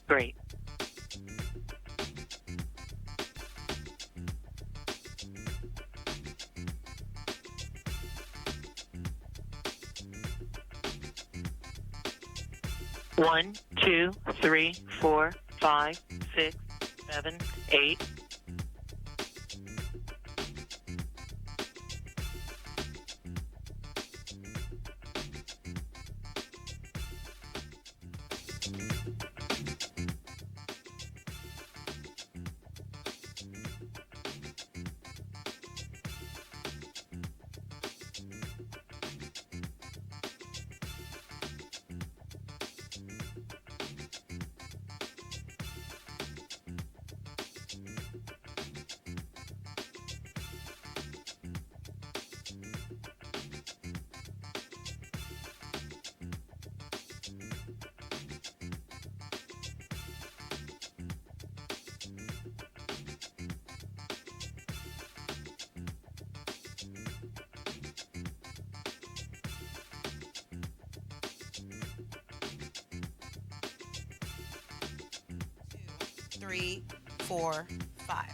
Great. One, two, three, 4, 5, 6, 7, 8. Three, 4, 5.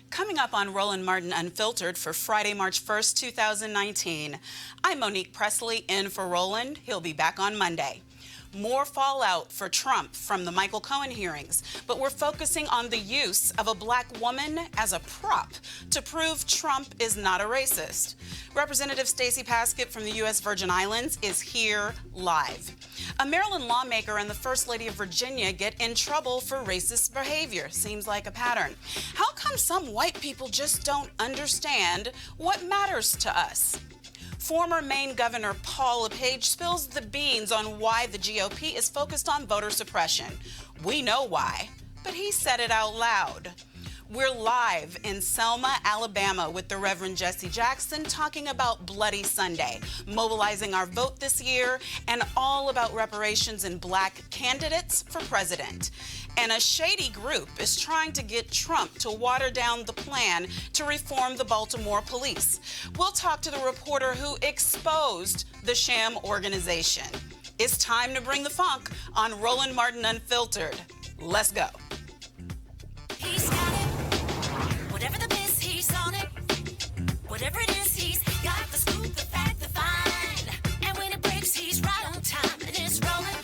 Coming up on Roland Martin Unfiltered for Friday, March 1st, 2019, I'm Monique Presley in for Roland. He'll be back on Monday. More fallout for Trump from the Michael Cohen hearings, but we're focusing on the use of a black woman as a prop to prove Trump is not a racist. Representative Stacey Plaskett from the U.S. Virgin Islands is here live. A Maryland lawmaker and the First Lady of Virginia get in trouble for racist behavior. Seems like a pattern. How come some white people just don't understand what matters to us? Former Maine Governor Paul LePage spills the beans on why the GOP is focused on voter suppression. We know why, but he said it out loud. We're live in Selma, Alabama with the Reverend Jesse Jackson talking about Bloody Sunday, mobilizing our vote this year, and all about reparations and black candidates for president. And a shady group is trying to get Trump to water down the plan to reform the Baltimore police. We'll talk to the reporter who exposed the sham organization. It's time to bring the funk on Roland Martin Unfiltered. Let's go. He's got it. Whatever the biz, he's on it. Whatever it is, he's got the scoop, the fact, the find. And when it breaks, he's right on time and it's rolling.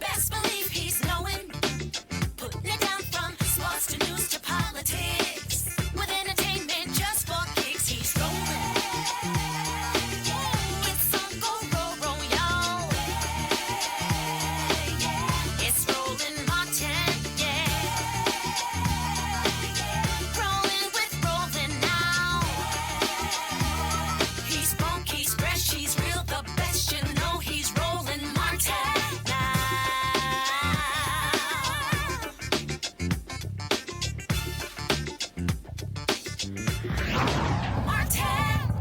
Best believe he's knowing. Putting it down from sports to news to politics. With entertainment just for kicks, he's rolling. It's on go, roll, y'all. It's Roland Martin, rolling with Roland now. He's funk, he's fresh, he's real, the best, you know he's Roland Martin now. Martin.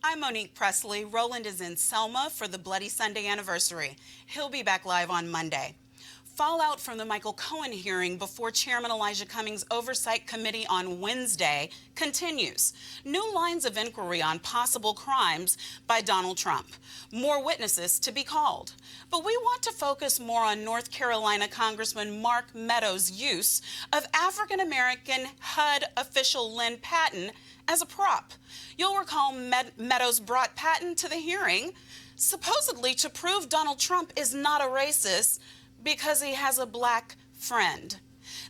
I'm Monique Presley. Roland is in Selma for the Bloody Sunday anniversary. He'll be back live on Monday. fallout from the Michael Cohen hearing before Chairman Elijah Cummings' Oversight Committee on Wednesday continues. New lines of inquiry on possible crimes by Donald Trump. More witnesses to be called. But we want to focus more on North Carolina Congressman Mark Meadows' use of African-American HUD official Lynne Patton as a prop. You'll recall Meadows brought Patton to the hearing, supposedly to prove Donald Trump is not a racist because he has a black friend.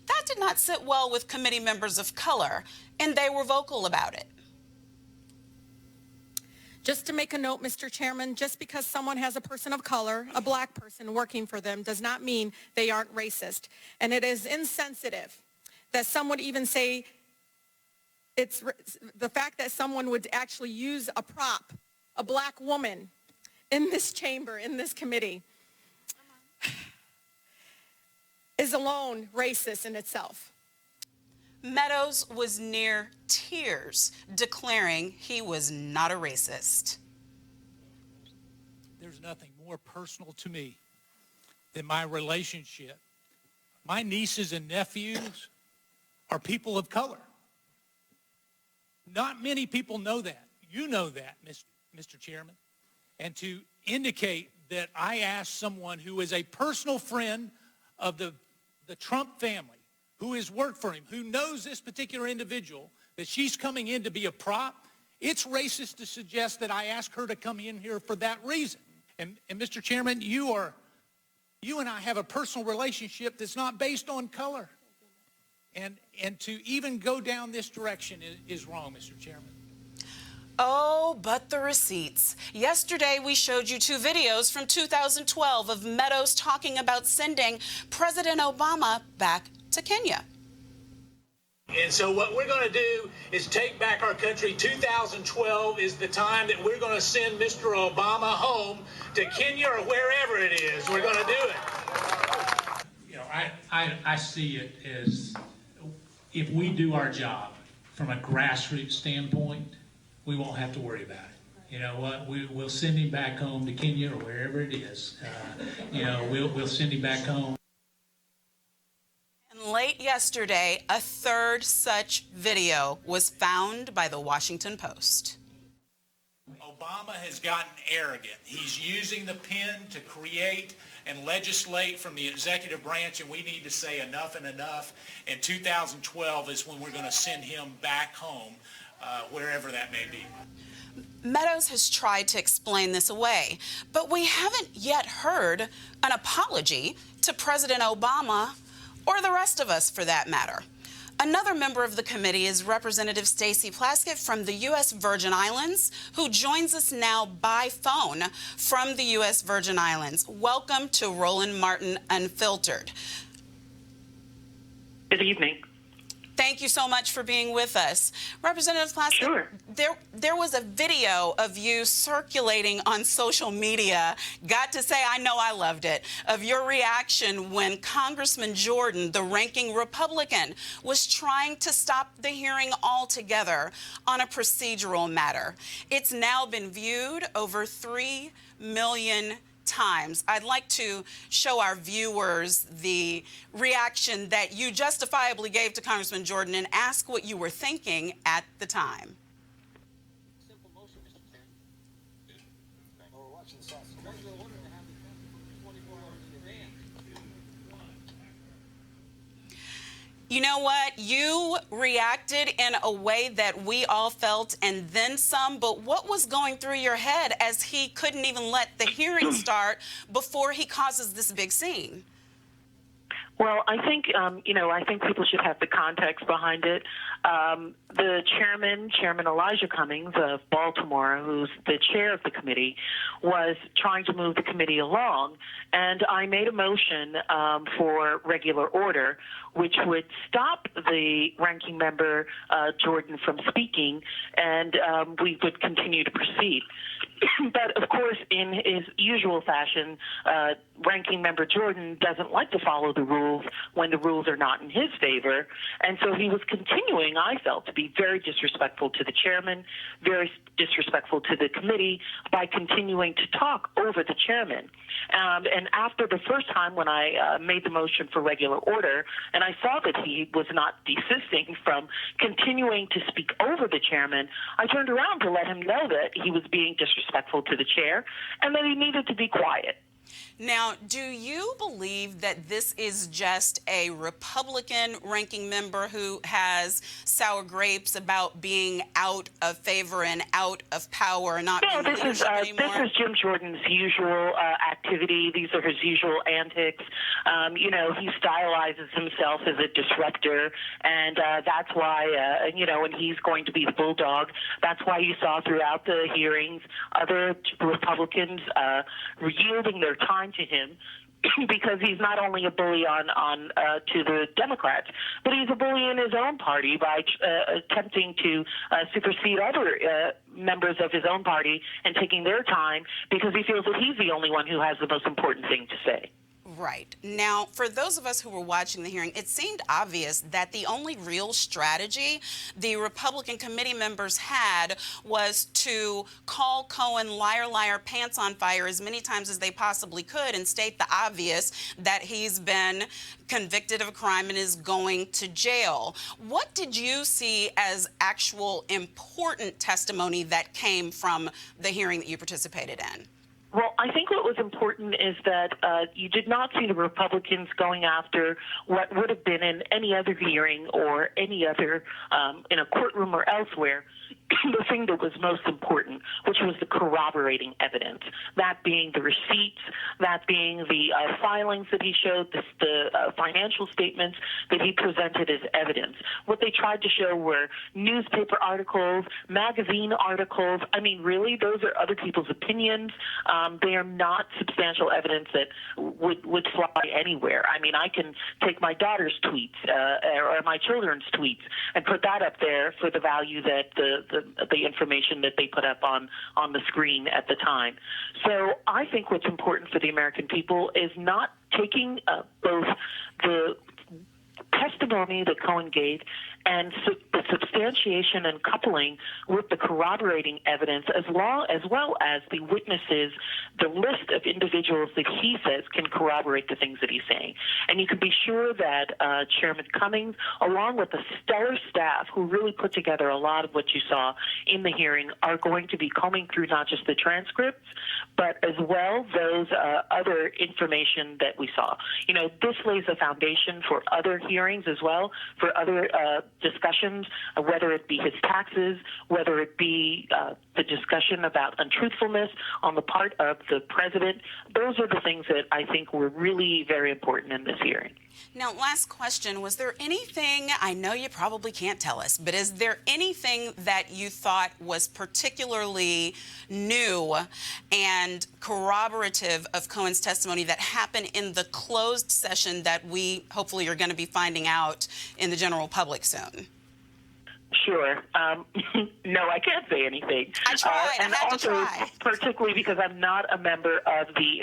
That did not sit well with committee members of color, and they were vocal about it. Just to make a note, Mr. Chairman, just because someone has a person of color, a black person working for them, does not mean they aren't racist. And it is insensitive that some would even say it's the fact that someone would actually use a prop, a black woman, in this chamber, in this committee, is alone racist in itself. Meadows was near tears, declaring he was not a racist. There's nothing more personal to me than my relationship. My nieces and nephews are people of color. Not many people know that. You know that, Mr. Chairman. And to indicate that I asked someone who is a personal friend of the Trump family, who has worked for him, who knows this particular individual, that she's coming in to be a prop, it's racist to suggest that I asked her to come in here for that reason. And Mr. Chairman, you and I have a personal relationship that's not based on color. And to even go down this direction is wrong, Mr. Chairman. Oh, but the receipts. Yesterday, we showed you two videos from 2012 of Meadows talking about sending President Obama back to Kenya. And so what we're going to do is take back our country. 2012 is the time that we're going to send Mr. Obama home to Kenya or wherever it is. We're going to do it. You know, I see it as if we do our job from a grassroots standpoint, we won't have to worry about it. You know what? We'll send him back home to Kenya or wherever it is. We'll send him back home. And late yesterday, a third such video was found by the Washington Post. Obama has gotten arrogant. He's using the pen to create and legislate from the executive branch, and we need to say enough and enough. And 2012 is when we're going to send him back home, wherever that may be. Meadows has tried to explain this away, but we haven't yet heard an apology to President Obama or the rest of us for that matter. Another member of the committee is Representative Stacey Plaskett from the U.S. Virgin Islands, who joins us now by phone from the U.S. Virgin Islands. Welcome to Roland Martin Unfiltered. Good evening. Thank you so much for being with us. Representative Plaskett, Sure. There was a video of you circulating on social media, got to say, I know I loved it, of your reaction when Congressman Jordan, the ranking Republican, was trying to stop the hearing altogether on a procedural matter. It's now been viewed over 3 million times. I'd like to show our viewers the reaction that you justifiably gave to Congressman Jordan and ask what you were thinking at the time. Simple motion, Mr. Chairman. We're watching the sausage. We're wondering to have it done 24 hours in advance. You know what? You reacted in a way that we all felt and then some, but what was going through your head as he couldn't even let the hearing start before he causes this big scene? Well, I think, I think people should have the context behind it. The Chairman Elijah Cummings of Baltimore, who's the chair of the committee, was trying to move the committee along, and I made a motion for regular order, which would stop the ranking member, Jordan, from speaking, and we would continue to proceed. But, of course, in his usual fashion, ranking member Jordan doesn't like to follow the rules when the rules are not in his favor, and so he was continuing, I felt, to be very disrespectful to the chairman, very disrespectful to the committee by continuing to talk over the chairman. And after the first time when I made the motion for regular order, and I saw that he was not desisting from continuing to speak over the chairman, I turned around to let him know that he was being disrespectful to the chair and that he needed to be quiet. Now, do you believe that this is just a Republican ranking member who has sour grapes about being out of favor and out of power, not being in leadership anymore? This is Jim Jordan's usual activity. These are his usual antics. He stylizes himself as a disruptor, and that's why, and he's going to be the bulldog. That's why you saw throughout the hearings other Republicans yielding their time to him, because he's not only a bully to the Democrats, but he's a bully in his own party by attempting to supersede other members of his own party and taking their time because he feels that he's the only one who has the most important thing to say. Right. Now, for those of us who were watching the hearing, it seemed obvious that the only real strategy the Republican committee members had was to call Cohen liar, liar, pants on fire as many times as they possibly could and state the obvious, that he's been convicted of a crime and is going to jail. What did you see as actual important testimony that came from the hearing that you participated in? Well, I think what was important is that you did not see the Republicans going after what would have been in any other hearing or any other, in a courtroom or elsewhere, the thing that was most important, which was the corroborating evidence, that being the receipts, that being the filings that he showed, the financial statements that he presented as evidence. What they tried to show were newspaper articles, magazine articles. I mean, really, those are other people's opinions. They are not substantial evidence that would fly anywhere. I mean, I can take my daughter's tweets or my children's tweets and put that up there for the value that the information that they put up on the screen at the time. So I think what's important for the American people is not taking both the testimony that Cohen gave and the substantiation and coupling with the corroborating evidence, as well as the witnesses, the list of individuals that he says can corroborate the things that he's saying. And you can be sure that Chairman Cummings, along with the stellar staff who really put together a lot of what you saw in the hearing, are going to be combing through not just the transcripts, but as well those other information that we saw. This lays a foundation for other hearings as well, for other discussions, whether it be his taxes, whether it be the discussion about untruthfulness on the part of the president. Those are the things that I think were really very important in this hearing. Now, last question, was there anything, I know you probably can't tell us, but is there anything that you thought was particularly new and corroborative of Cohen's testimony that happened in the closed session that we hopefully are going to be finding out in the general public soon? Sure. No, I can't say anything. I tried. And I had also, to try. particularly because I'm not a member of the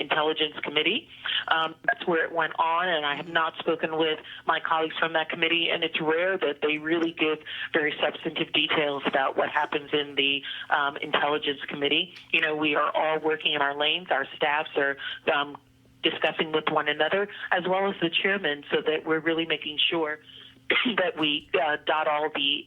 Intelligence Committee. That's where it went on, and I have not spoken with my colleagues from that committee, and it's rare that they really give very substantive details about what happens in the Intelligence Committee. We are all working in our lanes. Our staffs are discussing with one another, as well as the chairman, so that we're really making sure that we dot all the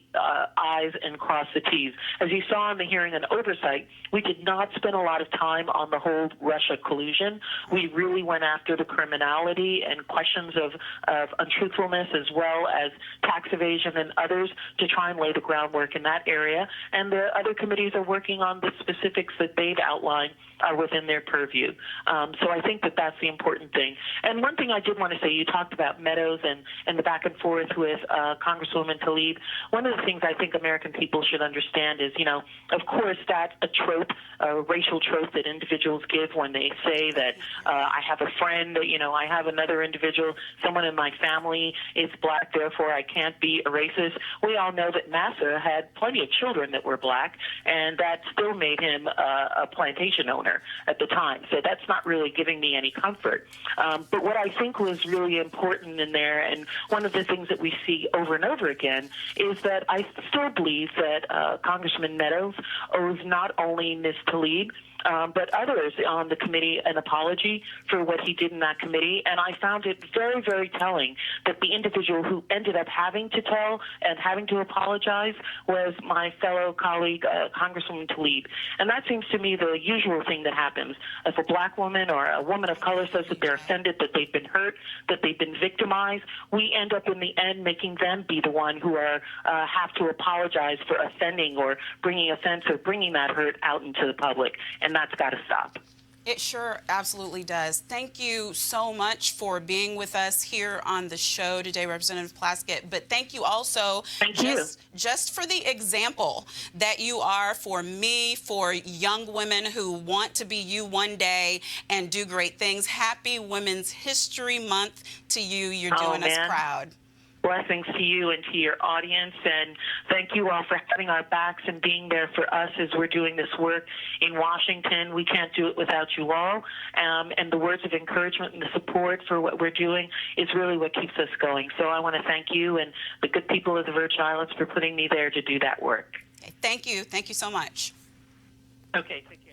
I's and cross the T's. As you saw in the hearing on oversight, we did not spend a lot of time on the whole Russia collusion. We really went after the criminality and questions of untruthfulness, as well as tax evasion and others, to try and lay the groundwork in that area. And the other committees are working on the specifics that they've outlined are within their purview. So I think that that's the important thing. And one thing I did want to say, you talked about Meadows and the back and forth with Congresswoman Tlaib. One of the things I think American people should understand is, of course, that's a trope, a racial trope that individuals give when they say that I have a friend, I have another individual, someone in my family is black, therefore I can't be a racist. We all know that Massa had plenty of children that were black, and that still made him a plantation owner at the time. So that's not really giving me any comfort. But what I think was really important in there, and one of the things that we see over and over again is that I still believe that Congressman Meadows owes not only Ms. Tlaib, but others on the committee an apology for what he did in that committee. And I found it very, very telling that the individual who ended up having to tell and having to apologize was my fellow colleague, Congresswoman Tlaib. And that seems to me the usual thing that happens. If a black woman or a woman of color says that they're offended, that they've been hurt, that they've been victimized, we end up in the end making them be the one who are have to apologize for offending or bringing offense or bringing that hurt out into the public. And that's got to stop. It sure absolutely does. Thank you so much for being with us here on the show today, Representative Plaskett. But thank you also just for the example that you are for me, for young women who want to be you one day and do great things. Happy Women's History Month to you. You're doing us proud. Blessings to you and to your audience, and thank you all for having our backs and being there for us as we're doing this work in Washington. We can't do it without you all, and the words of encouragement and the support for what we're doing is really what keeps us going. So I want to thank you and the good people of the Virgin Islands for putting me there to do that work. Okay, thank you. Thank you so much. Okay, take care.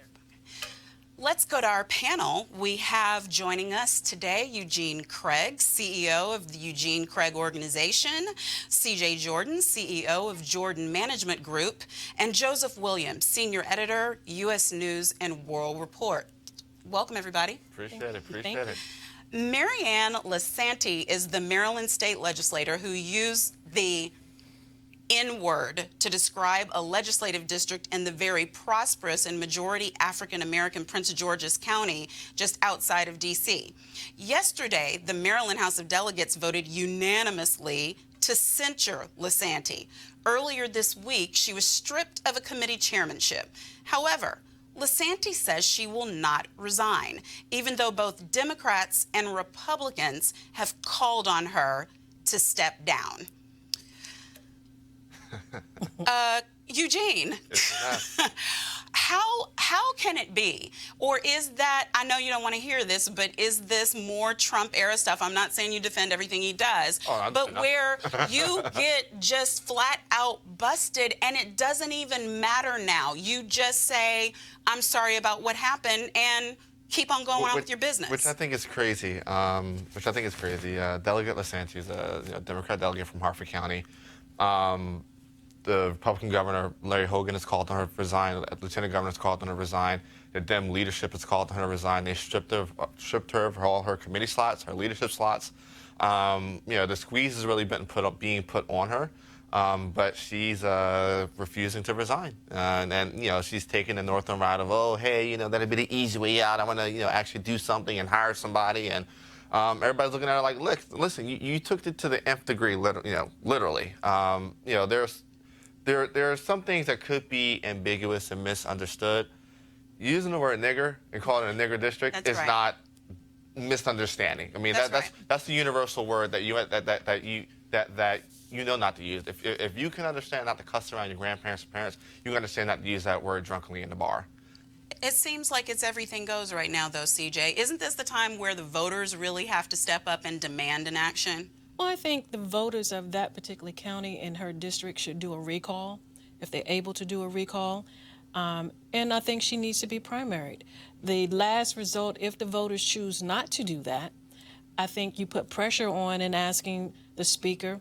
Let's go to our panel. We have joining us today Eugene Craig, CEO of the Eugene Craig Organization, CJ Jordan, CEO of Jordan Management Group, and Joseph Williams, Senior Editor, U.S. News and World Report. Welcome, everybody. Appreciate it. Marianne Lasanti is the Maryland state legislator who used the N-word to describe a legislative district in the very prosperous and majority African-American Prince George's County just outside of D.C. Yesterday, the Maryland House of Delegates voted unanimously to censure Lasanti. Earlier this week, she was stripped of a committee chairmanship. However, Lasanti says she will not resign, even though both Democrats and Republicans have called on her to step down. Eugene, how can it be? Or is that, I know you don't want to hear this, but is this more Trump era stuff? I'm not saying you defend everything he does, but where you get just flat out busted and it doesn't even matter now. You just say, I'm sorry about what happened and keep on going on with your business. Which I think is crazy. Delegate Lasanti is a Democrat delegate from Harford County. The Republican governor, Larry Hogan, has called on her to resign. The lieutenant governor has called on her to resign. The Dem leadership has called on her to resign. They stripped her of all her committee slots, her leadership slots. The squeeze has really been being put on her, but she's refusing to resign. And she's taking the Northam route of, oh, hey, that'd be the easy way out. I want to, actually do something and hire somebody. And everybody's looking at her like, look, listen, you took it to the nth degree, literally. There are some things that could be ambiguous and misunderstood. Using the word nigger and calling it a nigger district is not misunderstanding. I mean, that's the universal word that you know not to use. If you can understand not to cuss around your grandparents or parents, you can understand not to use that word drunkenly in the bar. It seems like it's everything goes right now, though, CJ. Isn't this the time where the voters really have to step up and demand an action? Well, I think the voters of that particular county in her district should do a recall, if they're able to do a recall. And I think she needs to be primaried. The last result, if the voters choose not to do that, I think you put pressure on in asking the Speaker,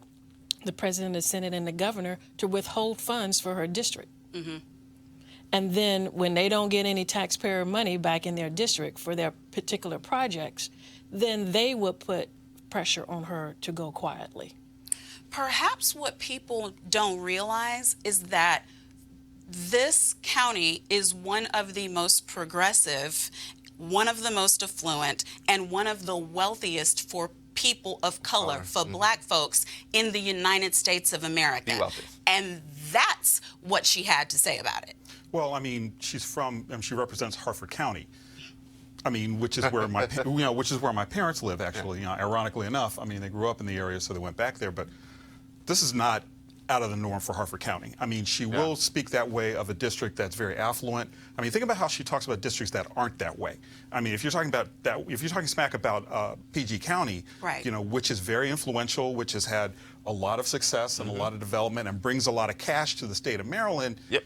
the President of the Senate, and the Governor to withhold funds for her district. Mm-hmm. And then when they don't get any taxpayer money back in their district for their particular projects, then they would put pressure on her to go quietly. Perhaps what people don't realize is that this county is one of the most progressive, one of the most affluent, and one of the wealthiest for people of color, for black folks in the United States of America. The wealthiest. And that's what she had to say about it. Well, I mean, she represents Harford County. I mean, which is where my parents live, actually. Ironically enough, I mean, they grew up in the area, so they went back there. But this is not out of the norm for Harford County. I mean, she will speak that way of a district that's very affluent. I mean, think about how she talks about districts that aren't that way. I mean, if you're talking about that, if you're talking smack about PG County, right, you know, which is very influential, which has had a lot of success and a lot of development and brings a lot of cash to the state of Maryland. Yep.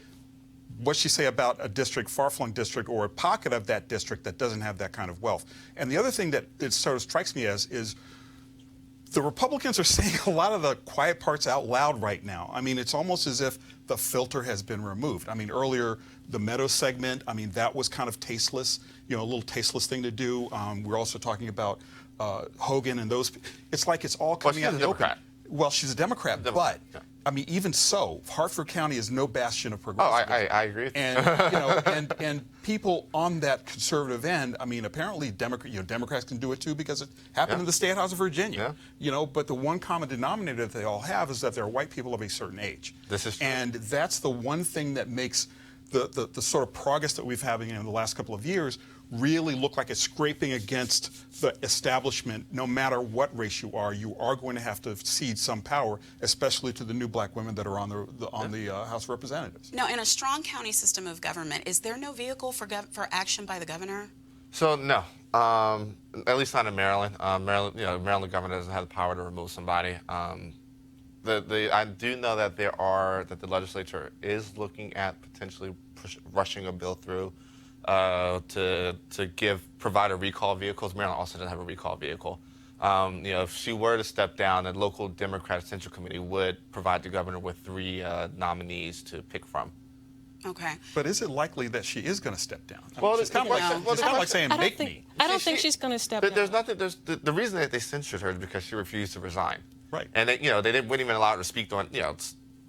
What's she say about a district, far-flung district, or a pocket of that district that doesn't have that kind of wealth? And the other thing that it sort of strikes me as is the Republicans are saying a lot of the quiet parts out loud right now. I mean, it's almost as if the filter has been removed. I mean, earlier, the Meadows segment, I mean, that was kind of tasteless, you know, a little tasteless thing to do. We're also talking about Hogan and those. It's like it's all coming out in the open. Well, she's a Democrat, but I mean, even so, Harford County is no bastion of progressivism. Oh, I agree with you. And you know, and people on that conservative end, I mean, apparently Democrats can do it too because it happened in the State House of Virginia. Yeah. You know, but the one common denominator that they all have is that they're white people of a certain age. This is true. And that's the one thing that makes the sort of progress that we've had in the last couple of years really look like it's scraping against the establishment. No matter what race you are going to have to cede some power, especially to the new black women that are on the House of Representatives. Now, in a strong county system of government, is there no vehicle for action by the governor? So no, at least not in Maryland. Maryland governor doesn't have the power to remove somebody. I do know that the legislature is looking at potentially rushing a bill through to provide a recall vehicles. Maryland also doesn't have a recall vehicle. If she were to step down, the local Democratic Central Committee would provide the governor with 3 nominees to pick from. Okay. But is it likely that she is going to step down? Well, it's kind of like saying, make me. I don't think she's going to step down. There's nothing. The reason that they censured her is because she refused to resign. Right. And they wouldn't even allow her to speak on.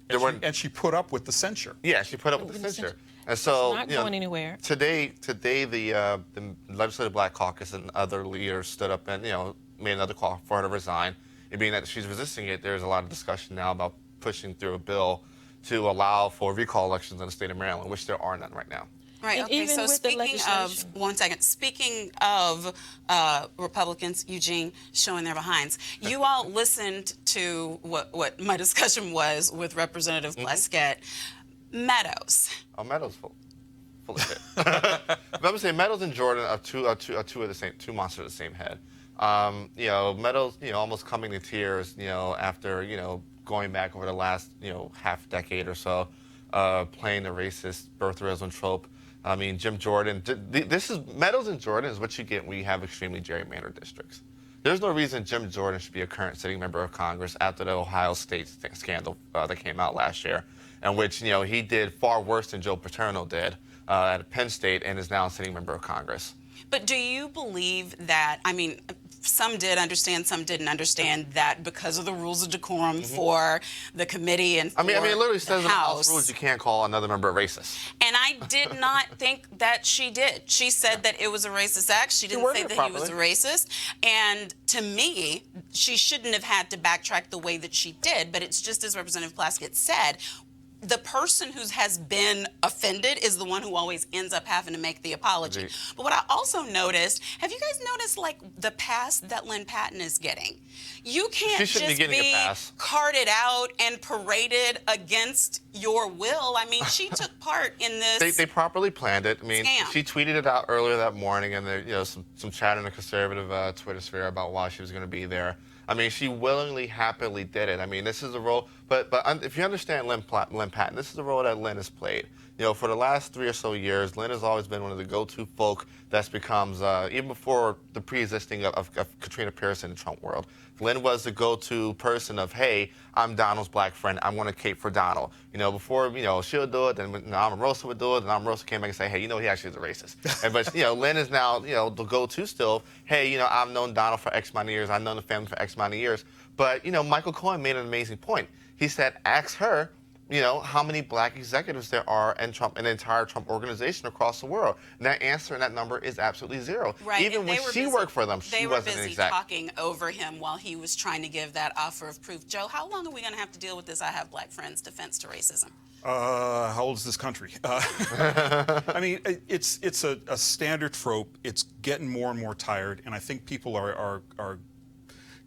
And she put up with the censure. Yeah, she put up with the censure. And so, it's not going anywhere. Today, the Legislative Black Caucus and other leaders stood up and made another call for her to resign. And being that she's resisting it, there's a lot of discussion now about pushing through a bill to allow for recall elections in the state of Maryland, which there are none right now. Right. And okay. even So with the speaking of Republicans, Eugene, showing their behinds, you all listened to what my discussion was with Representative Plaskett. Meadows. Oh, Meadows full of shit. But I would say Meadows and Jordan are two monsters of the same head. Meadows, almost coming to tears, after going back over the last half decade or so, playing the racist birtherism trope. I mean, Jim Jordan. Meadows and Jordan is what you get when you have extremely gerrymandered districts. There's no reason Jim Jordan should be a current sitting member of Congress after the Ohio State scandal that came out last year, in which he did far worse than Joe Paterno did at Penn State and is now a sitting member of Congress. But do you believe that? I mean, some did understand, some didn't understand that because of the rules of decorum for the committee and for it literally says in the House House rules you can't call another member a racist. And I did not think that she did. She said that it was a racist act. She didn't say that he was a racist. And to me, she shouldn't have had to backtrack the way that she did. But it's just as Representative Plaskett said, the person who has been offended is the one who always ends up having to make the apology. Indeed. But what I also noticed, have you guys noticed like the pass that Lynne Patton is getting? You can't just be carted out and paraded against your will. I mean, she took part in this. They properly planned it. I mean, scam. She tweeted it out earlier that morning, and there, some chat in the conservative Twitter sphere about why she was going to be there. I mean, she willingly, happily did it. I mean, this is a role, but if you understand Lynne Patton, this is the role that Lynne has played. For the last 3 or so years, Lynne has always been one of the go-to folk that's becomes, even before the pre-existing of Katrina Pierce in the Trump world, Lynne was the go-to person of, hey, I'm Donald's black friend. I'm going to cape for Donald. Before, she'll do it, then Omarosa would do it, and Omarosa came back and say, hey, he actually is a racist. But, Lynne is now, the go-to still, hey, I've known Donald for X amount of years. I've known the family for X amount of years. But, Michael Cohen made an amazing point. He said, ask her, how many black executives there are in the entire Trump organization across the world. And that answer and that number is absolutely 0. Right. Even when she worked for them, she wasn't an exec. They were busy talking over him while he was trying to give that offer of proof. Joe, how long are we going to have to deal with this I have black friends defense to racism? How old is this country? I mean, it's a standard trope. It's getting more and more tired, and I think people are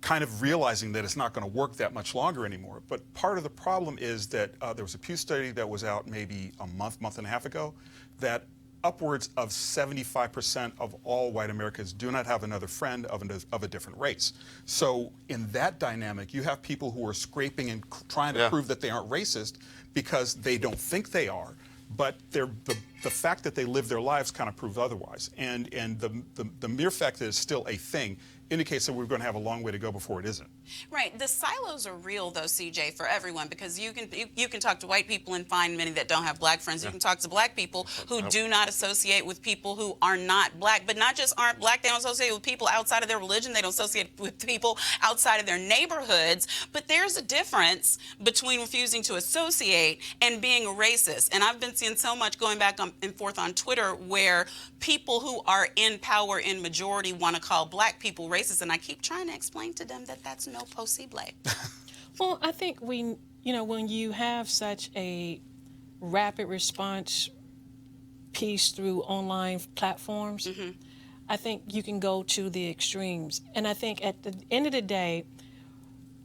kind of realizing that it's not going to work that much longer anymore. But part of the problem is that there was a Pew study that was out maybe a month and a half ago, that upwards of 75% of all white Americans do not have another friend of a different race. So in that dynamic, you have people who are scraping and trying to prove that they aren't racist because they don't think they are. But the fact that they live their lives kind of proves otherwise. And the mere fact that it's still a thing indicates that we're going to have a long way to go before it isn't. Right. The silos are real, though, CJ, for everyone, because you can talk to white people and find many that don't have black friends. You can talk to black people who do not associate with people who are not black, but not just aren't black. They don't associate with people outside of their religion. They don't associate with people outside of their neighborhoods. But there's a difference between refusing to associate and being a racist. And I've been seeing so much going back and forth on Twitter where people who are in power in majority want to call black people racist, and I keep trying to explain to them that that's no possible. Well, I think when you have such a rapid response piece through online platforms, I think you can go to the extremes. And I think at the end of the day,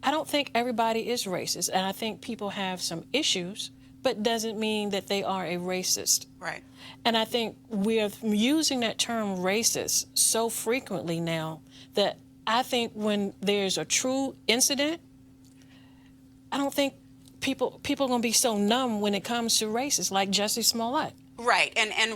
I don't think everybody is racist, and I think people have some issues, but doesn't mean that they are a racist. Right. And I think we're using that term racist so frequently now that I think when there's a true incident, I don't think people are going to be so numb when it comes to racist, like Jussie Smollett. Right, and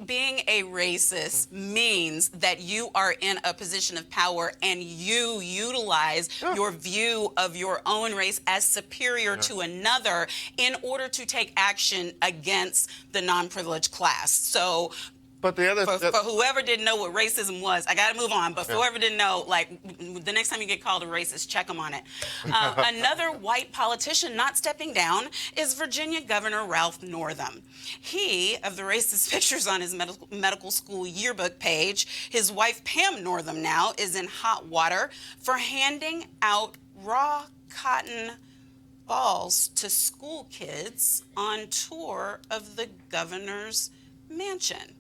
being a racist means that you are in a position of power and you utilize your view of your own race as superior to another in order to take action against the non-privileged class. So, but the other for whoever didn't know what racism was, I got to move on. But for whoever didn't know, like the next time you get called a racist, check them on it. Another white politician not stepping down is Virginia Governor Ralph Northam. He, of the racist pictures on his medical school yearbook page, his wife Pam Northam now is in hot water for handing out raw cotton balls to school kids on tour of the governor's mansion.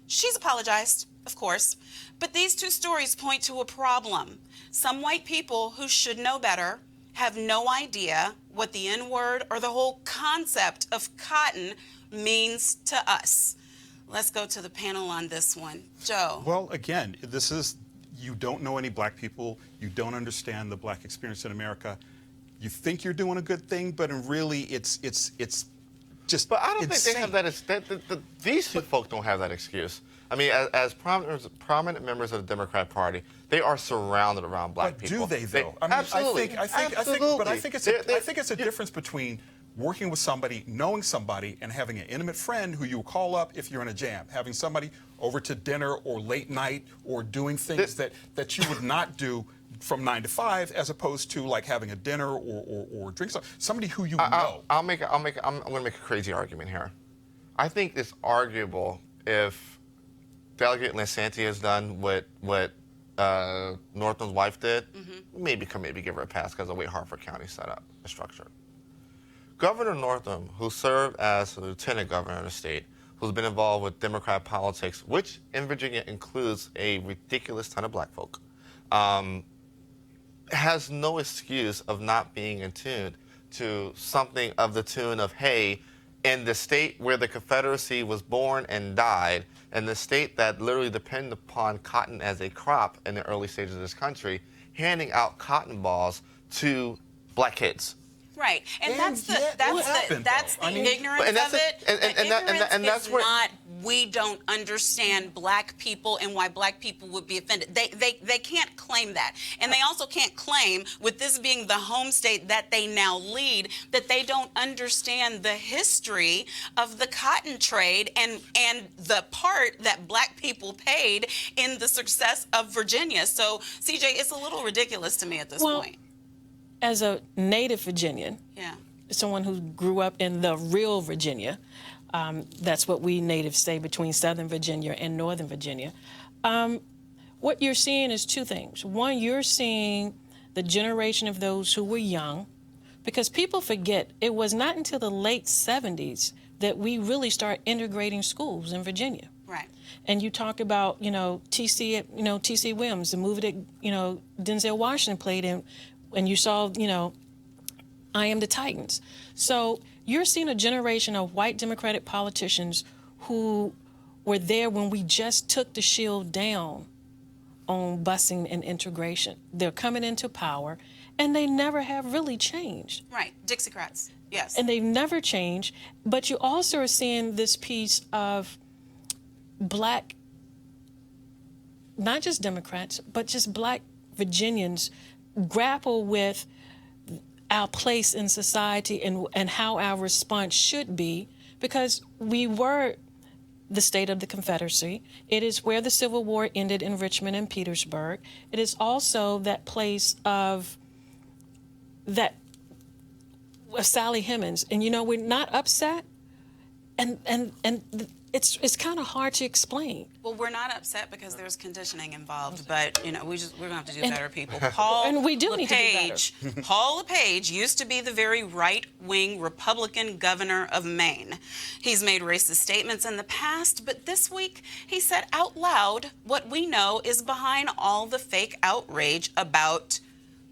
She's apologized, of course, but these two stories point to a problem. Some white people who should know better have no idea what the N-word or the whole concept of cotton means to us. Let's go to the panel on this one. Joe. Well, again, you don't know any black people. You don't understand the black experience in America. You think you're doing a good thing, but really it's just But I don't insane. think they have that. These folk don't have that excuse. I mean, as prominent members of the Democrat Party, they are surrounded around black but people. do they though? I mean, absolutely. I think it's a difference between working with somebody, knowing somebody, and having an intimate friend who you will call up if you're in a jam. Having somebody over to dinner or late night or doing things that you would not do from 9 to 5, as opposed to like having a dinner or drink somebody who you know. I'm going to make a crazy argument here. I think it's arguable if Delegate Lynne Patton has done what Northam's wife did. Maybe give her a pass because of the way Hartford County set up the structure. Governor Northam, who served as the lieutenant governor of the state, who's been involved with Democrat politics, which in Virginia includes a ridiculous ton of black folk, has no excuse of not being in tune to something of the tune of, hey, in the state where the Confederacy was born and died, and the state that literally depended upon cotton as a crop in the early stages of this country, handing out cotton balls to black kids. Right, and that's the ignorance of it. And that's where not we don't understand black people and why black people would be offended. They can't claim that, and they also can't claim, with this being the home state that they now lead, that they don't understand the history of the cotton trade and the part that black people paid in the success of Virginia. So, CJ, it's a little ridiculous to me at this point. As a native Virginian, someone who grew up in the real Virginia, that's what we natives say between Southern Virginia and Northern Virginia, what you're seeing is two things. One, you're seeing the generation of those who were young, because people forget it was not until the late 70s that we really start integrating schools in Virginia. Right. And you talk about, T.C. Williams, the movie that, Denzel Washington played in, and you saw, I Am the Titans. So you're seeing a generation of white Democratic politicians who were there when we just took the shield down on busing and integration. They're coming into power, and they never have really changed. Right. Dixiecrats. Yes. And they've never changed. But you also are seeing this piece of black, not just Democrats, but just black Virginians grapple with our place in society and how our response should be, because we were the state of the Confederacy. It is where the Civil War ended in Richmond and Petersburg. It is also that place of Sally Hemings. And we're not upset, and it's kind of hard to explain. Well, we're not upset because there's conditioning involved, but we're gonna have to do better, people. Paul and we do need to do better. Paul LePage used to be the very right-wing Republican governor of Maine. He's made racist statements in the past, but this week he said out loud what we know is behind all the fake outrage about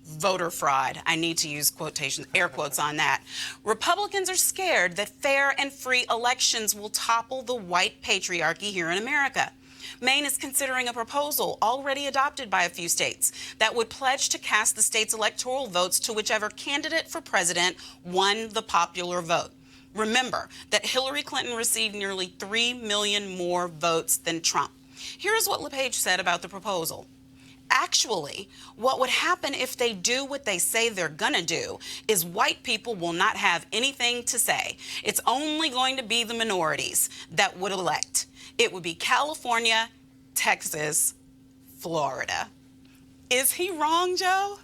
voter fraud. I need to use air quotes on that. Republicans are scared that fair and free elections will topple the white patriarchy here in America. Maine is considering a proposal already adopted by a few states that would pledge to cast the state's electoral votes to whichever candidate for president won the popular vote. Remember that Hillary Clinton received nearly 3 million more votes than Trump. Here's what LePage said about the proposal. Actually, what would happen if they do what they say they're gonna do is white people will not have anything to say. It's only going to be the minorities that would elect. It would be California, Texas, Florida. Is he wrong, Joe?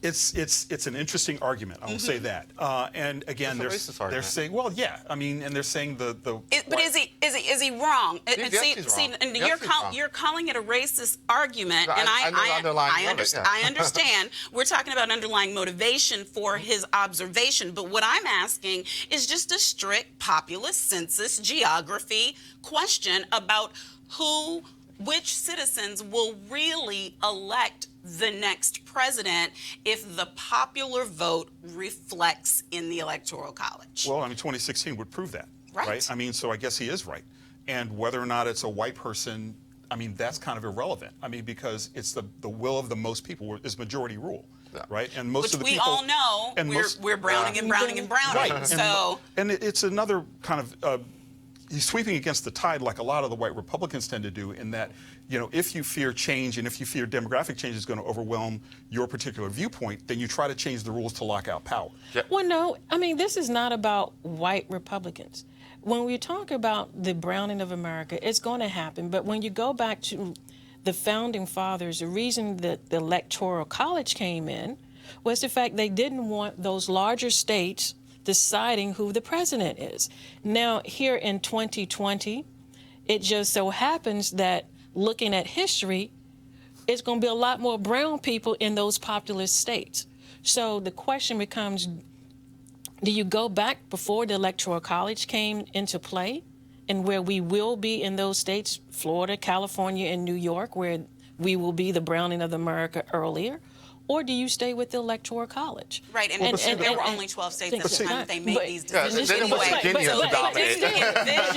It's an interesting argument. I will say that. And again, they're saying, well, yeah. I mean, and they're saying but is he wrong? Yes, See, and yes, you're calling it a racist argument, No, and I understand. I understand. We're talking about underlying motivation for his observation, but what I'm asking is just a strict populist census geography question about which citizens will really elect the next president if the popular vote reflects in the Electoral College. Well, 2016 would prove that, right? I mean, so I guess he is right. And whether or not it's a white person, that's kind of irrelevant. Because it's the will of the most people is majority rule, right? And most of the people, we all know, we're browning and browning and browning. Right. So, and it's another kind of he's sweeping against the tide, like a lot of the white Republicans tend to do, in that, if you fear change and if you fear demographic change is going to overwhelm your particular viewpoint, then you try to change the rules to lock out power. Yep. Well, no, this is not about white Republicans. When we talk about the browning of America, it's going to happen. But when you go back to the founding fathers, the reason that the Electoral College came in was the fact they didn't want those larger states deciding who the president is. Now, here in 2020, it just so happens that looking at history, it's going to be a lot more brown people in those populous states. So the question becomes, do you go back before the Electoral College came into play and where we will be in those states, Florida, California, and New York, where we will be the browning of America earlier? Or do you stay with the Electoral College? Right, and there were only 12 states at the time that they made these decisions anyway. Virginia was dominated. This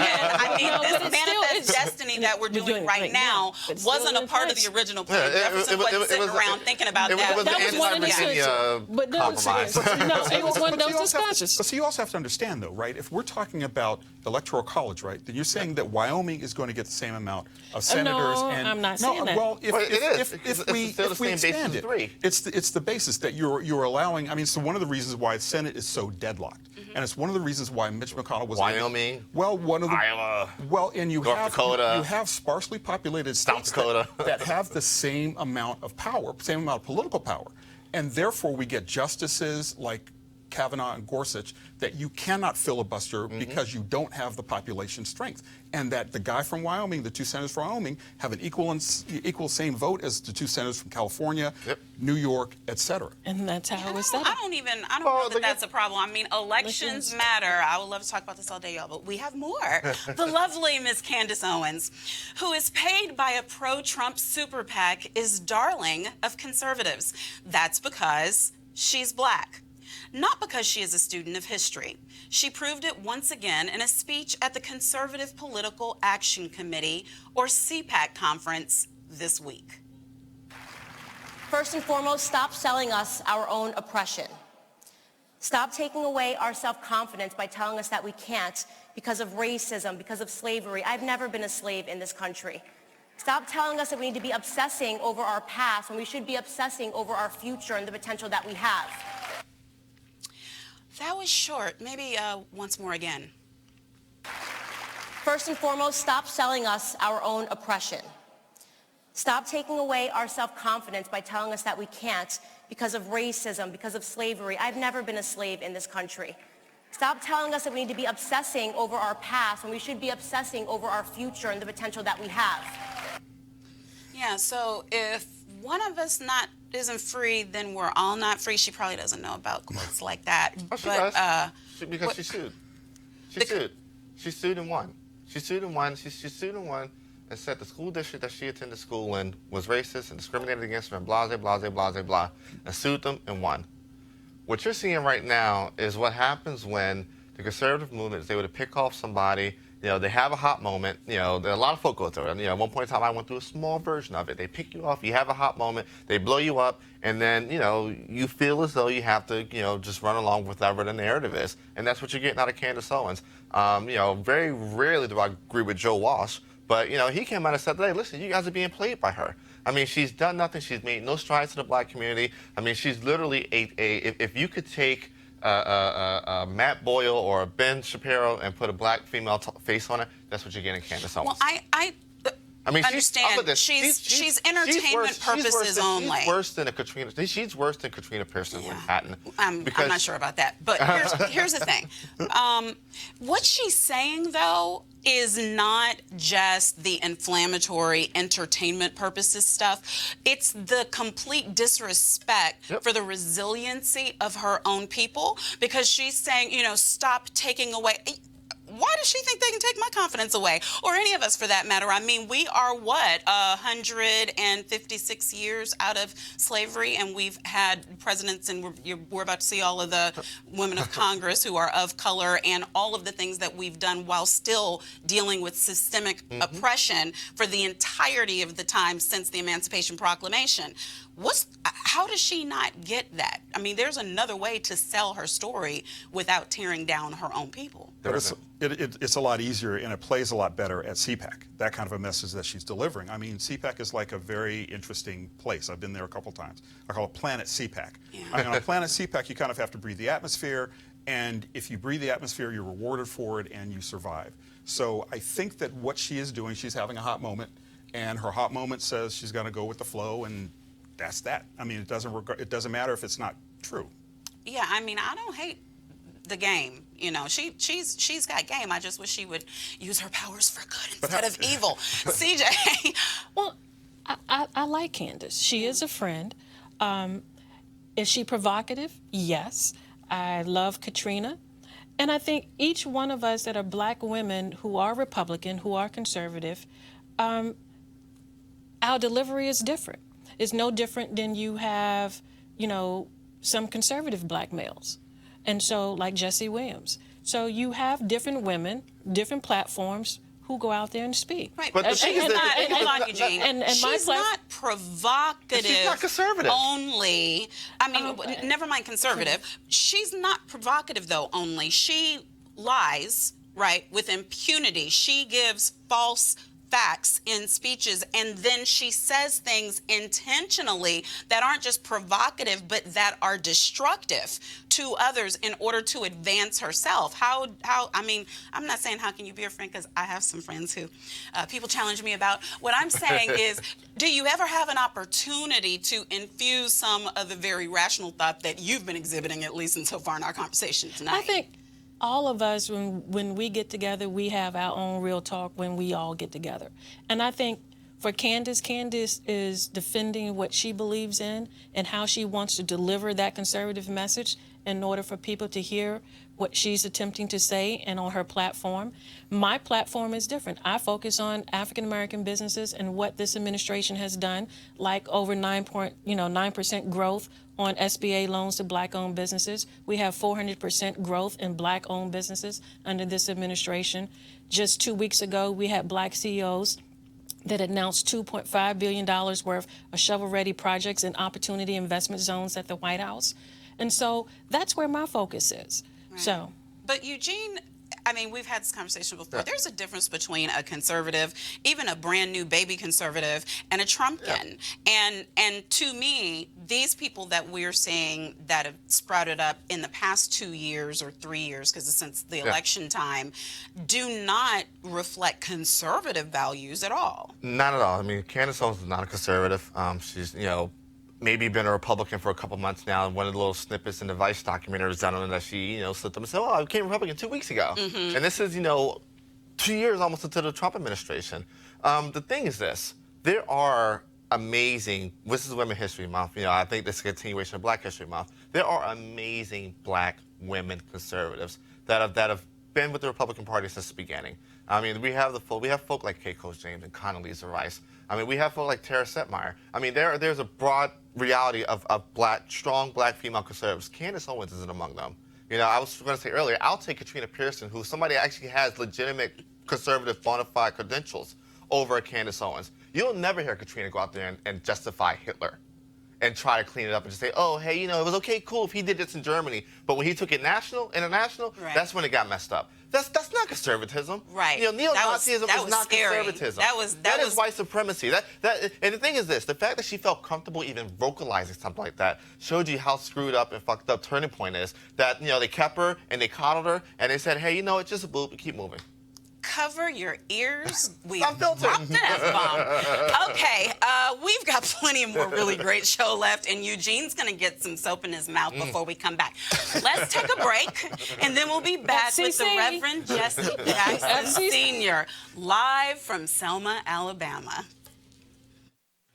manifest destiny that we're doing right now wasn't a part of the original plan. Jefferson wasn't sitting around thinking about that. It was That was one of the anti-Virginia compromise. No, it was one of those discussions. But so you also have to understand, though, right? If we're talking about the Electoral College, right, then you're saying that Wyoming is going to get the same amount of senators. No, and I'm not saying that. Well, if we expand it, it's the basis that you're allowing. So one of the reasons why the Senate is so deadlocked, and it's one of the reasons why Mitch McConnell was Wyoming, Iowa, and you have sparsely populated states that have the same amount of power, same amount of political power, and therefore we get justices like Kavanaugh and Gorsuch that you cannot filibuster because you don't have the population strength, and that the guy from Wyoming, the 2 senators from Wyoming, have an equal same vote as the 2 senators from California, New York, etc. And that's how it was set up. I don't know that that's a problem. I mean, elections matter. I would love to talk about this all day, y'all, but we have more. The lovely Miss Candace Owens, who is paid by a pro-Trump super PAC, is darling of conservatives. That's because she's black. Not because she is a student of history. She proved it once again in a speech at the Conservative Political Action Committee, or CPAC, conference this week. First and foremost, stop selling us our own oppression. Stop taking away our self-confidence by telling us that we can't because of racism, because of slavery. I've never been a slave in this country. Stop telling us that we need to be obsessing over our past when we should be obsessing over our future and the potential that we have. That was short. Maybe once more again. First and foremost, stop selling us our own oppression. Stop taking away our self-confidence by telling us that we can't because of racism, because of slavery. I've never been a slave in this country. Stop telling us that we need to be obsessing over our past when we should be obsessing over our future and the potential that we have. Yeah, so if one of us isn't free, then we're all not free. She probably doesn't know about quotes like that. Oh, she does. Because she sued. She sued and won. She sued and won. She sued and won and said the school district that she attended school in was racist and discriminated against her and blah, blah, blah, blah, blah, blah, and sued them and won. What you're seeing right now is what happens when the conservative movement is able to pick off somebody. You know, they have a hot moment. You know, there are a lot of folk go through it. You know, at one point in time, I went through a small version of it. They pick you off, you have a hot moment, they blow you up, and then, you know, you feel as though you have to, you know, just run along with whatever the narrative is. And that's what you're getting out of Candace Owens. You know, very rarely do I agree with Joe Walsh, but, you know, he came out and said, hey, listen, you guys are being played by her. I mean, she's done nothing. She's made no strides in the black community. I mean, she's literally if you could take Matt Boyle or Ben Shapiro and put a black female face on it, that's what you're getting, Candace Owens. Well, I mean, understand. She's entertainment purposes only. She's worse than Katrina. She's worse than Katrina Pearson and Lynne Patton. I'm not sure about that. But here's the thing. What she's saying, though, is not just the inflammatory entertainment purposes stuff. It's the complete disrespect for the resiliency of her own people, because she's saying, you know, stop taking away. Why does she think they can take my confidence away? Or any of us, for that matter. I mean, we are, 156 years out of slavery, and we've had presidents, and we're about to see all of the women of Congress who are of color, and all of the things that we've done while still dealing with systemic oppression for the entirety of the time since the Emancipation Proclamation. How does she not get that? I mean, there's another way to sell her story without tearing down her own people. But it's a lot easier, and it plays a lot better at CPAC, that kind of a message that she's delivering. I mean, CPAC is like a very interesting place. I've been there a couple times. I call it Planet CPAC. Yeah. I mean, on Planet CPAC, you kind of have to breathe the atmosphere, and if you breathe the atmosphere, you're rewarded for it, and you survive. So I think that what she is doing, she's having a hot moment, and her hot moment says she's going to go with the flow, and that's that. I mean, it doesn't matter if it's not true. Yeah, I mean, I don't hate the game. You know, she's got game. I just wish she would use her powers for good instead of evil. CJ. Well, I like Candace. She is a friend. Is she provocative? Yes. I love Katrina. And I think each one of us that are black women who are Republican, who are conservative, our delivery is different. It's no different than you have, you know, some conservative black males. And so, like Jesse Williams. So you have different women, different platforms who go out there and speak. Right, but she's not provocative. She's not conservative. Only. I mean, never mind conservative. She's not provocative, though, only. She lies, right, with impunity. She gives false facts in speeches, and then she says things intentionally that aren't just provocative but that are destructive to others in order to advance herself. How I mean, I'm not saying how can you be a friend, because I have some friends who people challenge me about. What I'm saying is, do you ever have an opportunity to infuse some of the very rational thought that you've been exhibiting, at least so far in our conversation tonight? I think all of us, when we get together, we have our own real talk when we all get together. And I think for Candace is defending what she believes in and how she wants to deliver that conservative message in order for people to hear what she's attempting to say and on her platform. My platform is different. I focus on African-American businesses and what this administration has done, like over 9% growth on SBA loans to Black-owned businesses. We have 400% growth in Black-owned businesses under this administration. Just 2 weeks ago, we had Black CEOs that announced $2.5 billion worth of shovel-ready projects and opportunity investment zones at the White House. And so that's where my focus is. Right. So, but Eugene, I mean, we've had this conversation before. Yeah. There's a difference between a conservative, even a brand new baby conservative, and a Trumpkin. Yeah. And to me, these people that we're seeing that have sprouted up in the past 2 years or 3 years, because since the election time, do not reflect conservative values at all. Not at all. I mean, Candace Owens is not a conservative. She's, maybe been a Republican for a couple months now, and one of the little snippets in the Vice documentary was done on that she, slipped up and said, "Oh, I became Republican 2 weeks ago." Mm-hmm. And this is, 2 years almost into the Trump administration. The thing is this: there are amazing. This is Women's History Month. I think this is a continuation of Black History Month. There are amazing Black women conservatives that have been with the Republican Party since the beginning. I mean, we have folk like Kay Coach James and Condoleezza Rice. I mean, we have folk like Tara Setmeyer. I mean, there's a broad reality of strong Black female conservatives. Candace Owens isn't among them. I was going to say earlier, I'll take Katrina Pearson, who's somebody actually has legitimate conservative bona fide credentials, over Candace Owens. You'll never hear Katrina go out there and justify Hitler and try to clean it up and just say, "Oh, hey, it was okay, cool if he did this in Germany, but when he took it international, right, that's when it got messed up." That's not conservatism. Right. Neo-Nazism is not scary. conservatism. That is white supremacy. And the thing is this: the fact that she felt comfortable even vocalizing something like that showed you how screwed up and fucked up Turning Point is. That they kept her and they coddled her and they said, "Hey, it's just a boob. Keep moving." Cover your ears. We've dropped an F-bomb. Okay, we've got plenty more really great show left, and Eugene's going to get some soap in his mouth before we come back. Let's take a break, and then we'll be back with the Reverend Jesse Jackson Sr., live from Selma, Alabama.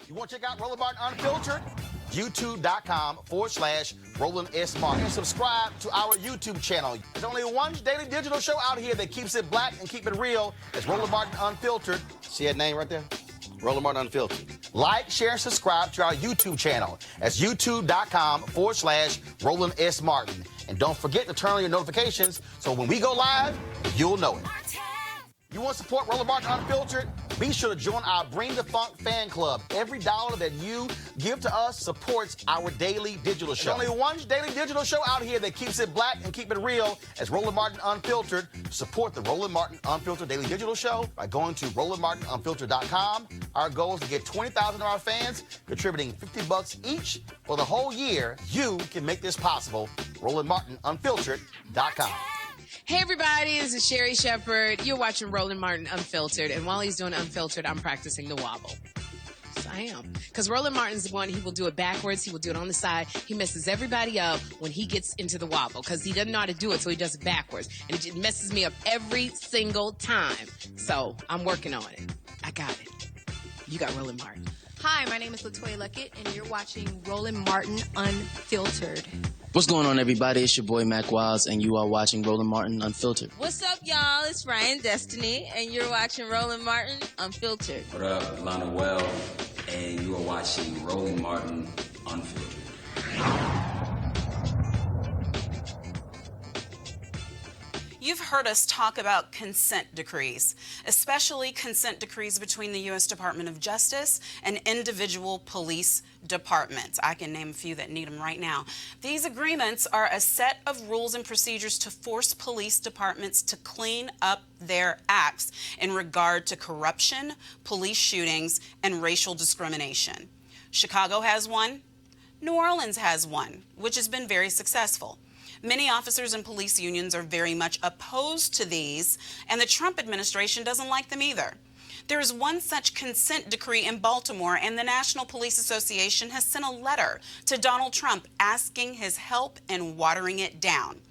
You want to check out Roland Martin Unfiltered? YouTube.com/Roland S. Martin. And subscribe to our YouTube channel. There's only one daily digital show out here that keeps it black and keep it real. It's Roland Martin Unfiltered. See that name right there? Roland Martin Unfiltered. Like, share, and subscribe to our YouTube channel. That's YouTube.com/Roland S. Martin. And don't forget to turn on your notifications so when we go live, you'll know it. You want to support Roland Martin Unfiltered? Be sure to join our Bring the Funk fan club. Every dollar that you give to us supports our daily digital show. There's only one daily digital show out here that keeps it black and keep it real. As Roland Martin Unfiltered. Support the Roland Martin Unfiltered daily digital show by going to RolandMartinUnfiltered.com. Our goal is to get 20,000 of our fans contributing $50 each for the whole year. You can make this possible. RolandMartinUnfiltered.com. Hey everybody, this is Sherry Shepherd. You're watching Roland Martin Unfiltered, and while he's doing Unfiltered, I'm practicing the wobble. Yes, I am. Because Roland Martin's the one, he will do it backwards, he will do it on the side. He messes everybody up when he gets into the wobble, because he doesn't know how to do it, so he does it backwards. And it just messes me up every single time. So, I'm working on it. I got it. You got Roland Martin. Hi, my name is LaToya Luckett, and you're watching Roland Martin Unfiltered. What's going on, everybody? It's your boy, Mac Wiles, and you are watching Roland Martin Unfiltered. What's up, y'all? It's Ryan Destiny, and you're watching Roland Martin Unfiltered. What up, Lana Well, and you are watching Roland Martin Unfiltered. You've heard us talk about consent decrees, especially consent decrees between the U.S. Department of Justice and individual police departments. I can name a few that need them right now. These agreements are a set of rules and procedures to force police departments to clean up their acts in regard to corruption, police shootings, and racial discrimination. Chicago has one. New Orleans has one, which has been very successful. Many officers and police unions are very much opposed to these, and the Trump administration doesn't like them either. There is one such consent decree in Baltimore, and the National Police Association has sent a letter to Donald Trump asking his help in watering it down.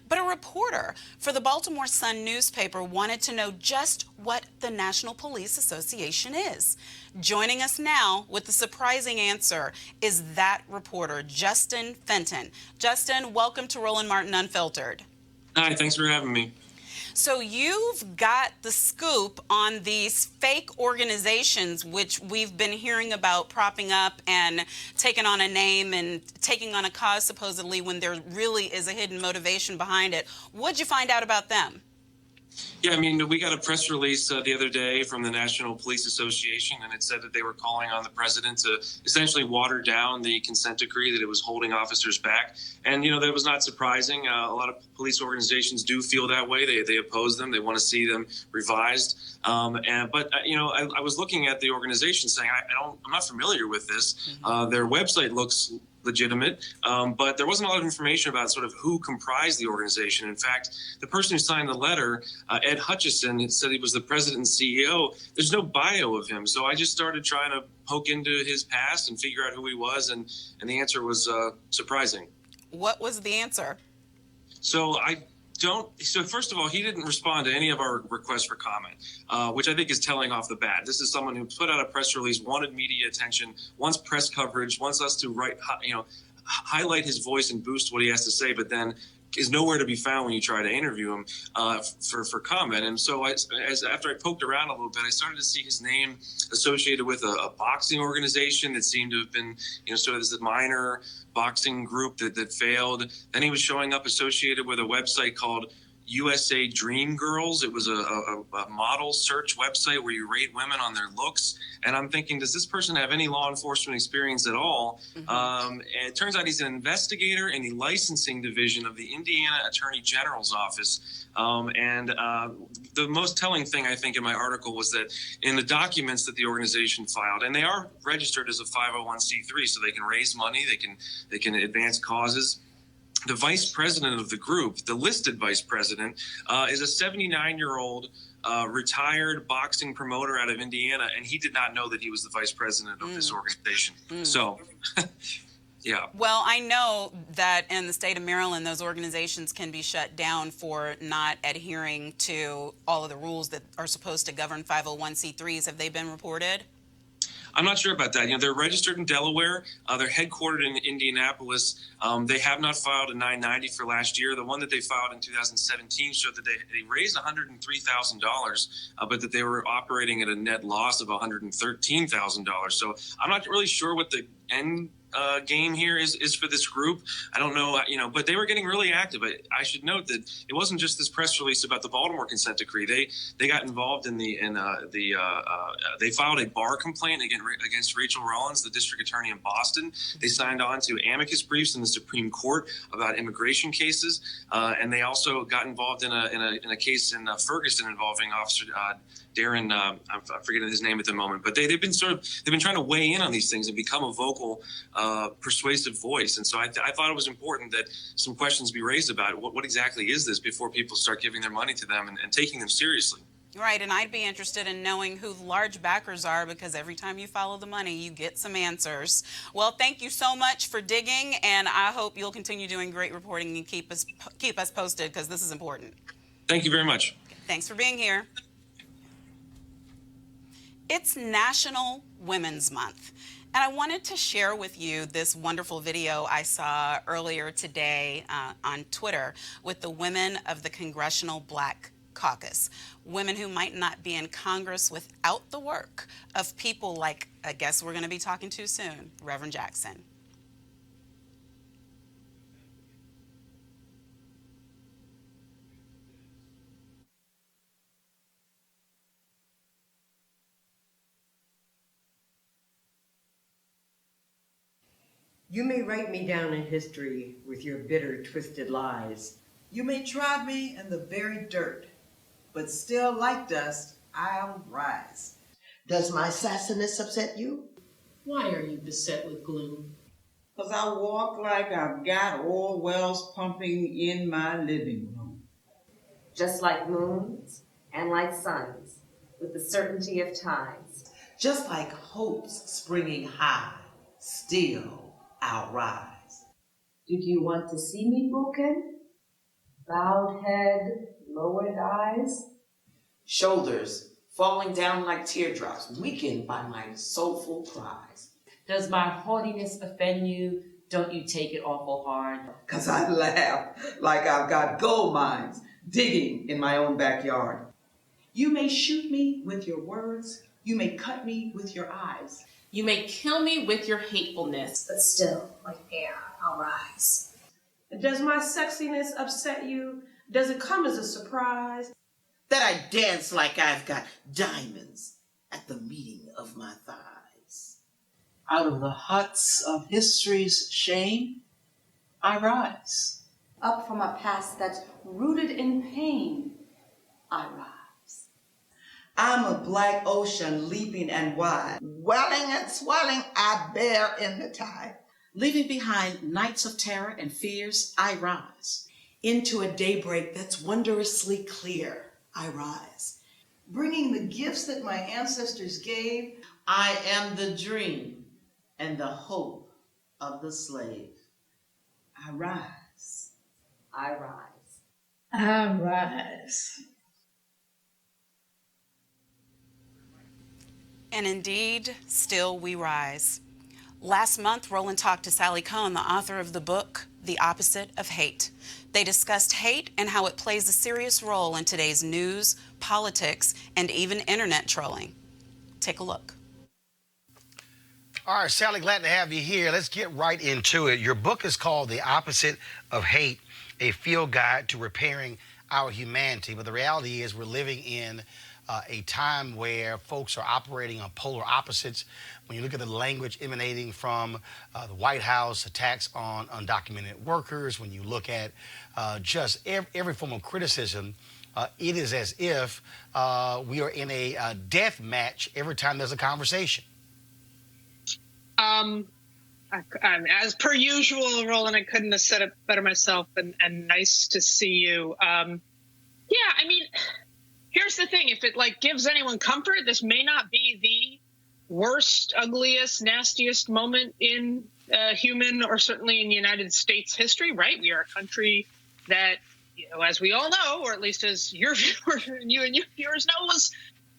But a reporter for the Baltimore Sun newspaper wanted to know just what the National Police Association is. Joining us now with the surprising answer is that reporter, Justin Fenton. Justin, welcome to Roland Martin Unfiltered. Hi, thanks for having me. So you've got the scoop on these fake organizations which we've been hearing about propping up and taking on a name and taking on a cause supposedly when there really is a hidden motivation behind it. What'd you find out about them? Yeah, I mean, we got a press release the other day from the National Police Association, and it said that they were calling on the president to essentially water down the consent decree, that it was holding officers back. And, you know, that was not surprising. A lot of police organizations do feel that way. They oppose them. They want to see them revised. But I was looking at the organization saying, I'm not familiar with this. Their website looks legitimate, but there wasn't a lot of information about sort of who comprised the organization. In fact, the person who signed the letter, Ed Hutchison, said he was the president and CEO. There's no bio of him, so I just started trying to poke into his past and figure out who he was, and the answer was surprising. What was the answer? So first of all, he didn't respond to any of our requests for comment, which I think is telling off the bat. This is someone who put out a press release, wanted media attention, wants press coverage, wants us to highlight his voice and boost what he has to say, but then is nowhere to be found when you try to interview him for comment. And so after I poked around a little bit, I started to see his name associated with a boxing organization that seemed to have been, sort of this minor boxing group that failed. Then he was showing up associated with a website called USA Dream Girls. It was a model search website where you rate women on their looks. And I'm thinking, does this person have any law enforcement experience at all? And it turns out he's an investigator in the licensing division of the Indiana Attorney General's office. The most telling thing, I think, in my article was that in the documents that the organization filed, and they are registered as a 501c3, so they can raise money, they can advance causes. The vice president of the group, the listed vice president, is a 79-year-old retired boxing promoter out of Indiana, and he did not know that he was the vice president of this organization. So, yeah. Well, I know that in the state of Maryland, those organizations can be shut down for not adhering to all of the rules that are supposed to govern 501c3s. Have they been reported? I'm not sure about that. They're registered in Delaware. They're headquartered in Indianapolis. They have not filed a 990 for last year. The one that they filed in 2017 showed that they raised $103,000, but that they were operating at a net loss of $113,000. So I'm not really sure what the end game here is for this group. I don't know, but they were getting really active. I should note that it wasn't just this press release about the Baltimore consent decree. They got involved they filed a bar complaint against Rachel Rollins, the district attorney in Boston. They signed on to amicus briefs in the Supreme Court about immigration cases, and they also got involved in a case in Ferguson involving Officer Darren, I'm forgetting his name at the moment, but they've been trying to weigh in on these things and become a vocal, persuasive voice. And so I thought it was important that some questions be raised about it. What exactly is this before people start giving their money to them and taking them seriously? Right, and I'd be interested in knowing who the large backers are, because every time you follow the money, you get some answers. Well, thank you so much for digging, and I hope you'll continue doing great reporting and keep us posted, because this is important. Thank you very much. Thanks for being here. It's National Women's Month, and I wanted to share with you this wonderful video I saw earlier today on Twitter with the women of the Congressional Black Caucus, women who might not be in Congress without the work of people like a guest we're going to be talking to soon, Reverend Jackson. You may write me down in history with your bitter, twisted lies. You may trod me in the very dirt, but still like dust, I'll rise. Does my sassiness upset you? Why are you beset with gloom? 'Cause I walk like I've got oil wells pumping in my living room. Just like moons and like suns, with the certainty of times. Just like hopes springing high, still I'll rise. Did you want to see me broken? Bowed head, lowered eyes? Shoulders falling down like teardrops, weakened by my soulful cries. Does my haughtiness offend you? Don't you take it awful hard? 'Cause I laugh like I've got gold mines digging in my own backyard. You may shoot me with your words. You may cut me with your eyes. You may kill me with your hatefulness, But still, like air, I'll rise. Does my sexiness upset you? Does it come as a surprise? That I dance like I've got diamonds at the meeting of my thighs. Out of the huts of history's shame, I rise. Up from a past that's rooted in pain, I rise. I'm a black ocean leaping and wide. Welling and swelling, I bear in the tide. Leaving behind nights of terror and fears, I rise. Into a daybreak that's wondrously clear, I rise. Bringing the gifts that my ancestors gave. I am the dream and the hope of the slave. I rise. I rise. I rise. And indeed, still we rise. Last month, Roland talked to Sally Kohn, the author of the book, The Opposite of Hate. They discussed hate and how it plays a serious role in today's news, politics, and even internet trolling. Take a look. All right, Sally, glad to have you here. Let's get right into it. Your book is called The Opposite of Hate, a field guide to repairing our humanity. But the reality is we're living in a time where folks are operating on polar opposites. When you look at the language emanating from the White House, attacks on undocumented workers, when you look at just every form of criticism, it is as if we are in a death match every time there's a conversation. As per usual, Roland, I couldn't have said it better myself, and nice to see you. Yeah, I mean, here's the thing. If it gives anyone comfort, this may not be the worst, ugliest, nastiest moment in human or certainly in United States history, right? We are a country that, as we all know, or at least as your viewers and your viewers know, was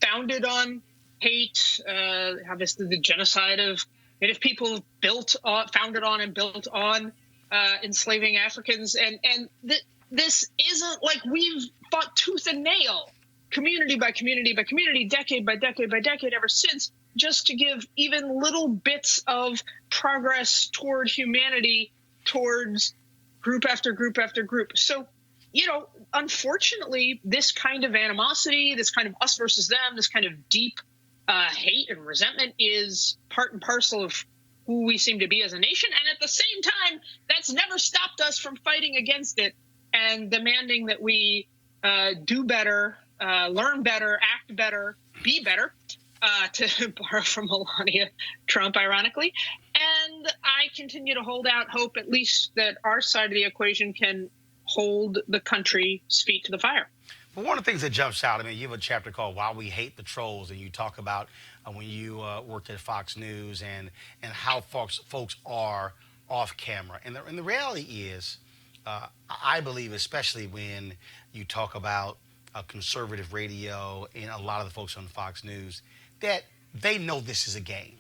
founded on hate, obviously the genocide of Native people founded on and built on enslaving Africans. And this isn't like we've fought tooth and nail, community by community by community, decade by decade by decade ever since, just to give even little bits of progress toward humanity, towards group after group after group. So, unfortunately, this kind of animosity, this kind of us versus them, this kind of deep hate and resentment is part and parcel of who we seem to be as a nation. And at the same time, that's never stopped us from fighting against it and demanding that we do better, learn better, act better, be better, to borrow from Melania Trump, ironically. And I continue to hold out hope, at least, that our side of the equation can hold the country's feet to the fire. But one of the things that jumps out, you have a chapter called Why We Hate the Trolls, and you talk about when you worked at Fox News and how folks are off camera. And the reality is, I believe, especially when you talk about conservative radio and a lot of the folks on Fox News, that they know this is a game.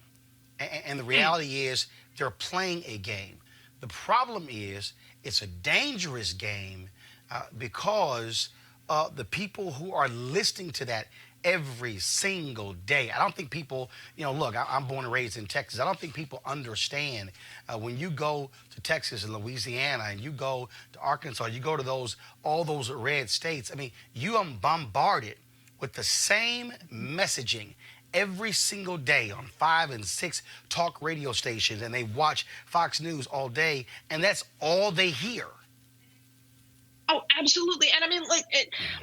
And the reality is they're playing a game. The problem is it's a dangerous game because the people who are listening to that every single day. I don't think people, look, I'm born and raised in Texas. I don't think people understand when you go to Texas and Louisiana and you go to Arkansas, you go to all those red states. You are bombarded with the same messaging every single day on 5 and 6 talk radio stations, and they watch Fox News all day, and that's all they hear. Oh, absolutely. And I mean,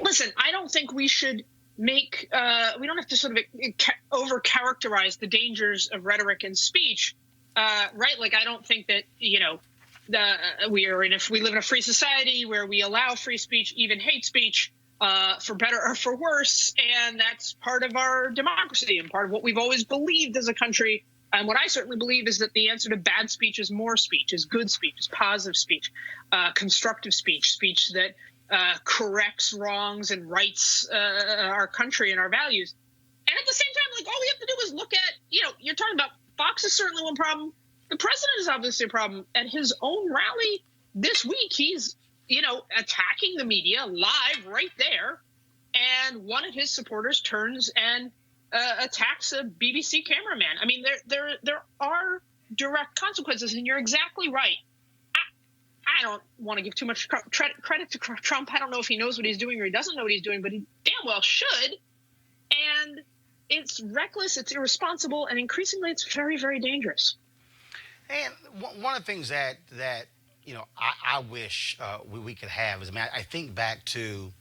listen, I don't think we should make, we don't have to sort of over-characterize the dangers of rhetoric and speech, right? Like, I don't think that, if we live in a free society where we allow free speech, even hate speech, for better or for worse, and that's part of our democracy and part of what we've always believed as a country. And what I certainly believe is that the answer to bad speech is more speech, is good speech, is positive speech, constructive speech, speech that corrects wrongs and rights our country and our values. And at the same time, like, all we have to do is look at, you're talking about Fox is certainly one problem. The president is obviously a problem. At his own rally this week, he's, attacking the media live right there. And one of his supporters turns and attacks a BBC cameraman. I mean, there are direct consequences, and you're exactly right. I don't want to give too much credit to Trump. I don't know if he knows what he's doing or he doesn't know what he's doing, but he damn well should. And it's reckless, it's irresponsible, and increasingly it's very, very dangerous. And one of the things that I wish we could have is, I think back to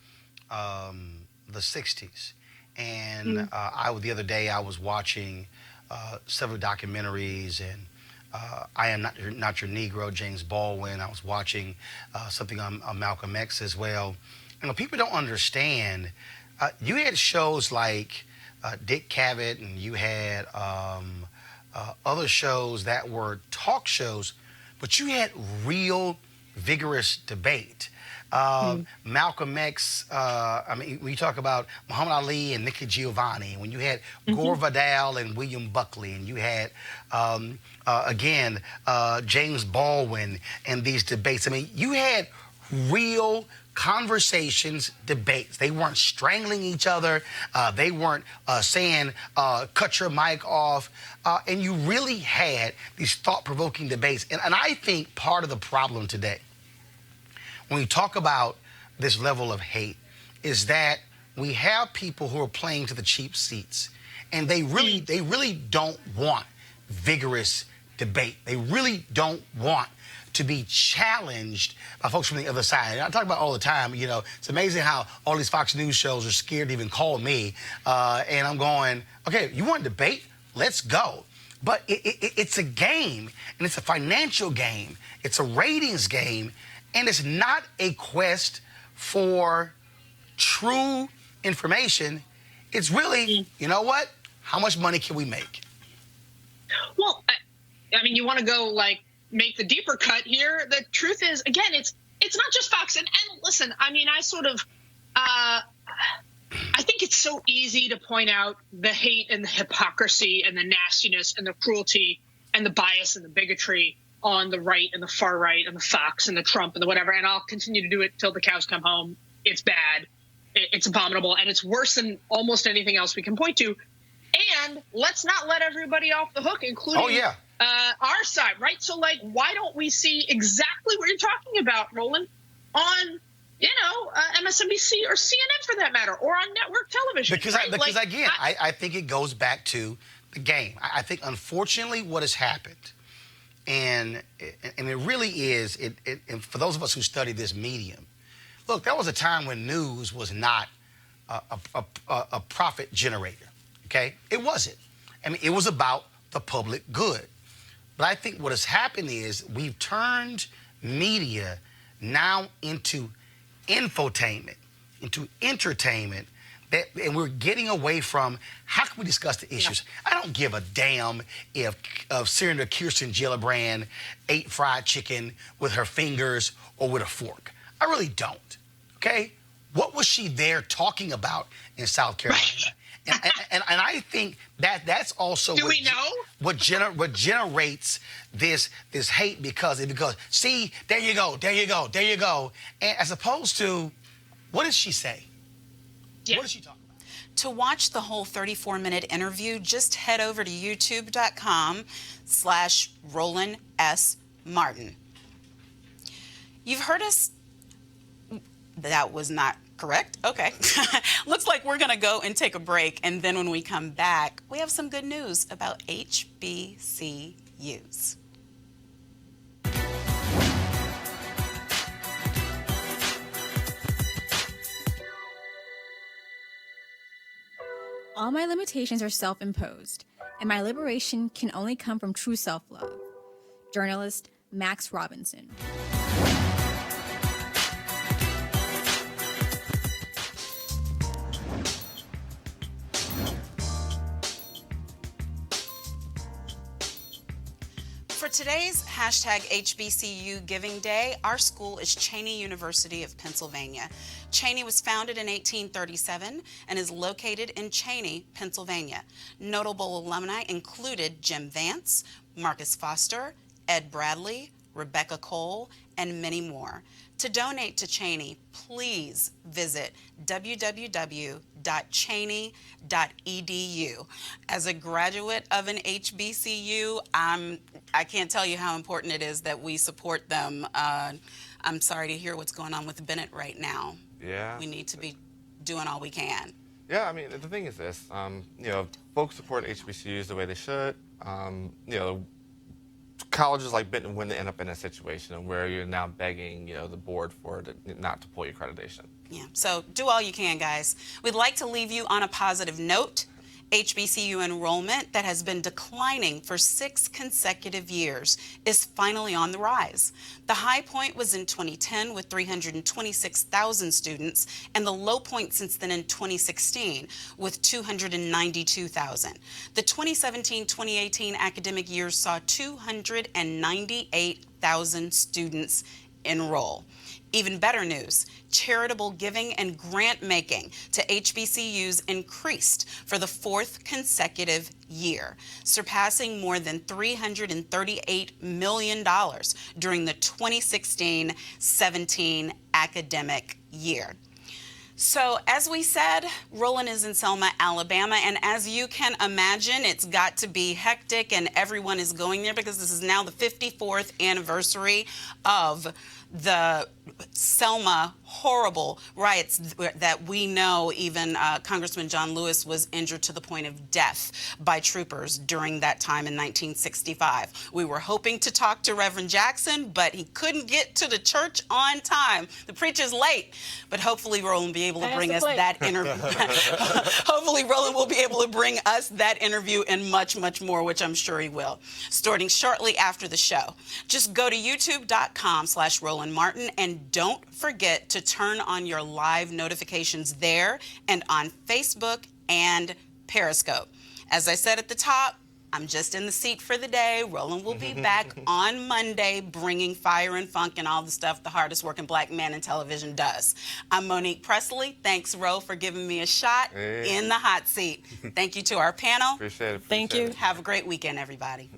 the 60s. And the other day I was watching several documentaries, and I Am Not Your Negro, James Baldwin. I was watching something on Malcolm X as well. People don't understand. You had shows like Dick Cavett, and you had other shows that were talk shows, but you had real vigorous debate. Malcolm X, we talk about Muhammad Ali and Nikki Giovanni, when you had Gore Vidal and William Buckley, and you had, James Baldwin and these debates. You had real conversations, debates. They weren't strangling each other. They weren't saying, cut your mic off. And you really had these thought-provoking debates. And I think part of the problem today, when we talk about this level of hate, is that we have people who are playing to the cheap seats, and they really don't want vigorous debate. They really don't want to be challenged by folks from the other side. And I talk about all the time, it's amazing how all these Fox News shows are scared to even call me. And I'm going, okay, you want debate? Let's go. But it's a game, and it's a financial game. It's a ratings game. And it's not a quest for true information. It's really, how much money can we make? Well, you want to go make the deeper cut here. The truth is, again, it's not just Fox. And listen, I sort of, I think it's so easy to point out the hate and the hypocrisy and the nastiness and the cruelty and the bias and the bigotry on the right and the far right and the Fox and the Trump and the whatever. And I'll continue to do it till the cows come home. It's bad. It's abominable. And it's worse than almost anything else we can point to. And let's not let everybody off the hook, including our side, right? So, why don't we see exactly what you're talking about, Roland, on, MSNBC or CNN for that matter, or on network television? Because I think it goes back to the game. I think, unfortunately, what has happened, and it really is, and for those of us who study this medium, look, there was a time when news was not a profit generator, okay? It wasn't. It was about the public good. But I think what has happened is we've turned media now into infotainment, into entertainment, and we're getting away from how can we discuss the issues. I don't give a damn if Senator Kirsten Gillibrand ate fried chicken with her fingers or with a fork. I really don't, okay? What was she there talking about in South Carolina? And I think that's also what generates this hate because see, there you go, and as opposed to what did she say? What did she talk about? To watch the whole 34-minute interview, just head over to youtube.com/Roland S. Martin. You've heard us. That was not Correct? Okay. Looks like we're going to go and take a break. And then when we come back, we have some good news about HBCUs. All my limitations are self-imposed, and my liberation can only come from true self-love. Journalist Max Robinson. For today's hashtag HBCU Giving Day, our school is Cheyney University of Pennsylvania. Cheyney was founded in 1837 and is located in Cheyney, Pennsylvania. Notable alumni included Jim Vance, Marcus Foster, Ed Bradley, Rebecca Cole, and many more. To donate to Cheyney, please visit www.cheyney.edu. As a graduate of an HBCU, I can't tell you how important it is that we support them. I'm sorry to hear what's going on with Bennett right now. Yeah. We need to be doing all we can. Yeah, I mean, the thing is this, you know, folks support HBCUs the way they should. You know, colleges like Benton wouldn't end up in a situation where you're now begging, you know, the board not to pull your accreditation. Yeah, so do all you can, guys. We'd like to leave you on a positive note. HBCU enrollment that has been declining for 6 consecutive years is finally on the rise. The high point was in 2010 with 326,000 students, and the low point since then in 2016 with 292,000. The 2017-2018 academic year saw 298,000 students enroll. Even better news, charitable giving and grant making to HBCUs increased for the 4th consecutive year, surpassing more than $338 million during the 2016-17 academic year. So, as we said, Roland is in Selma, Alabama, and as you can imagine, it's got to be hectic and everyone is going there because this is now the 54th anniversary of the Selma horrible riots that we know even Congressman John Lewis was injured to the point of death by troopers during that time in 1965. We were hoping to talk to Reverend Jackson, but he couldn't get to the church on time. The preacher's late, but hopefully Roland will be able to bring us that interview. Hopefully Roland will be able to bring us that interview and much, much more, which I'm sure he will, starting shortly after the show. Just go to youtube.com/Roland Martin and don't forget to turn on your live notifications there and on Facebook and Periscope. As I said at the top, I'm just in the seat for the day. Roland will be back on Monday bringing fire and funk and all the stuff the hardest working black man in television does. I'm Monique Presley. Thanks, Ro, for giving me a shot in the hot seat. Thank you to our panel. Appreciate it. Thank you. Have a great weekend, everybody.